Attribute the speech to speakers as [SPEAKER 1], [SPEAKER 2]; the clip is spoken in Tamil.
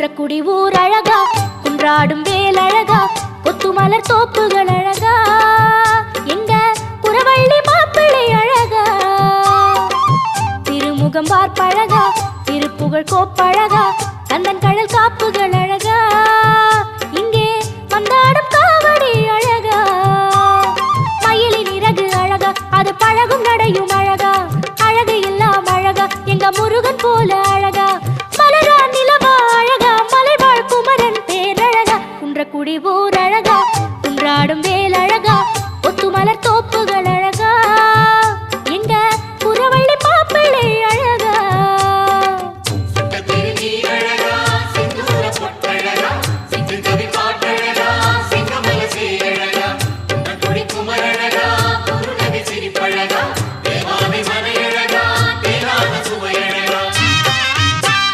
[SPEAKER 1] குன்றக்குடி ஊர் அழகா, குன்றாடும் வேல் அழகா, கொத்து மலர் தோப்புகள் அழகா, எங்க குறவள்ளி மாப்பிள்ளை அழகா, திருமுகம் பார்ப்பழகா, திருப்புகழ் கோப்பழகா, கந்தன் கடல் காப்புகள் அழகா, இங்கே வந்தாடும் காவடி அழகா, மயிலின் இறகு அழகா, அது பழகும் நடையும் அழகா, அழகு எல்லாம் அழகா, எங்க முருகன் போல